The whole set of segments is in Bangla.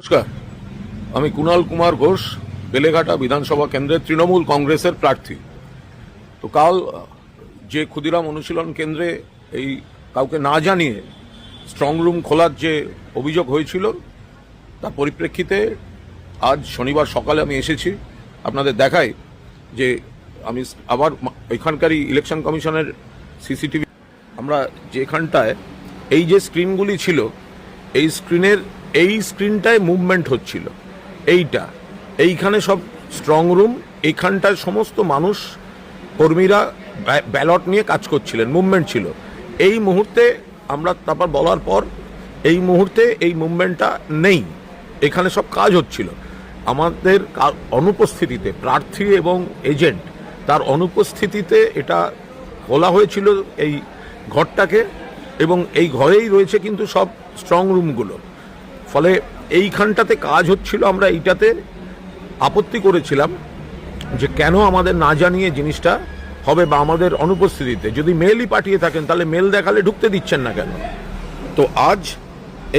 নমস্কার, আমি কুণাল কুমার ঘোষ, বেলেঘাটা বিধানসভা কেন্দ্রের তৃণমূল কংগ্রেসের প্রার্থী। তো কাল যে ক্ষুদিরাম অনুশীলন কেন্দ্রে এই কাউকে না জানিয়ে স্ট্রং রুম খোলার যে অভিযোগ হয়েছিল, তার পরিপ্রেক্ষিতে আজ শনিবার সকালে আমি এসেছি। আপনাদের দেখাই যে আমি আবার এখানকারই ইলেকশন কমিশনের সিসিটিভি, আমরা যেখানটায় এই যে স্ক্রিনগুলি ছিল, এই স্ক্রিনটায় মুভমেন্ট হচ্ছিল, এইখানে সব স্ট্রং রুম, এইখানটায় সমস্ত মানুষ কর্মীরা ব্যালট নিয়ে কাজ করছিলেন, মুভমেন্ট ছিল। এই মুহূর্তে আমরা তারপর বলার পর এই মুহূর্তে এই মুভমেন্টটা নেই, এখানে সব কাজ হচ্ছিল। আমাদের অনুপস্থিতিতে, প্রার্থী এবং এজেন্ট তার অনুপস্থিতিতে এটা খোলা হয়েছিল এই ঘরটাকে, এবং এই ঘরেই রয়েছে কিন্তু সব স্ট্রং রুমগুলো। ফলে এইখানটাতে কাজ হচ্ছিল, আমরা এইটাতে আপত্তি করেছিলাম যে কেন আমাদের না জানিয়ে জিনিসটা হবে, বা আমাদের অনুপস্থিতিতে যদি মেলই পাঠিয়ে থাকেন তাহলে মেল দেখালে ঢুকতে দিচ্ছেন না কেন। তো আজ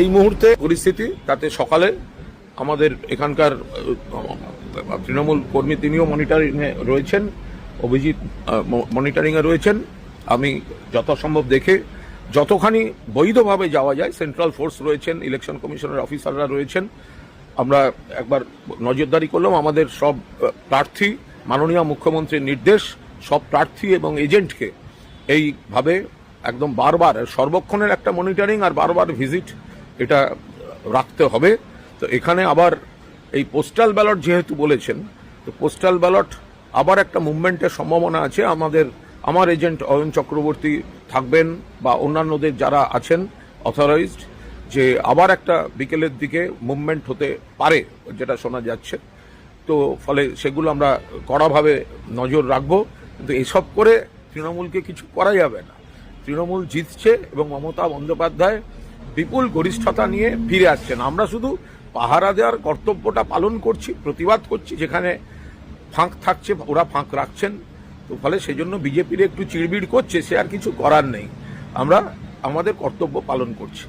এই মুহূর্তে পরিস্থিতি, তাতে সকালে আমাদের এখানকার তৃণমূল কর্মী, তিনিও মনিটরিংয়ে রয়েছেন, অভিজিৎ মনিটরিংয়ে রয়েছেন। আমি যথাসম্ভব দেখে যতখানি বৈধভাবে যাওয়া যায়, সেন্ট্রাল ফোর্স রয়েছেন, ইলেকশন কমিশনের অফিসাররা রয়েছেন, আমরা একবার নজরদারি করলাম। আমাদের সব প্রার্থী, মাননীয় মুখ্যমন্ত্রীর নির্দেশ, সব প্রার্থী এবং এজেন্টকে এইভাবে একদম বারবার সর্বক্ষণের একটা মনিটরিং আর বারবার ভিজিট এটা রাখতে হবে। তো এখানে আবার এই পোস্টাল ব্যালট যেহেতু বলেছেন, তো পোস্টাল ব্যালট আবার একটা মুভমেন্টের সম্ভাবনা আছে। আমার এজেন্ট অয়ন চক্রবর্তী থাকবেন, বা অন্যান্যদের যারা আছেন অথরাইজড, যে আবার একটা বিকেলের দিকে মুভমেন্ট হতে পারে, যেটা শোনা যাচ্ছে। তো ফলে সেগুলো আমরা কড়াভাবে নজর রাখবো। কিন্তু এসব করে তৃণমূলকে কিছু করা যাবে না। তৃণমূল জিতছে এবং মমতা বন্দ্যোপাধ্যায় বিপুল গরিষ্ঠতা নিয়ে ফিরে আসছেন। আমরা শুধু পাহারা দেওয়ার কর্তব্যটা পালন করছি, প্রতিবাদ করছি। যেখানে ফাঁক থাকছে ওরা ফাঁক রাখছেন। তো ফলে সেই জন্য বিজেপির একটু চিড়বিড় করছে, সে আর কিছু করার নেই। আমরা আমাদের কর্তব্য পালন করছি।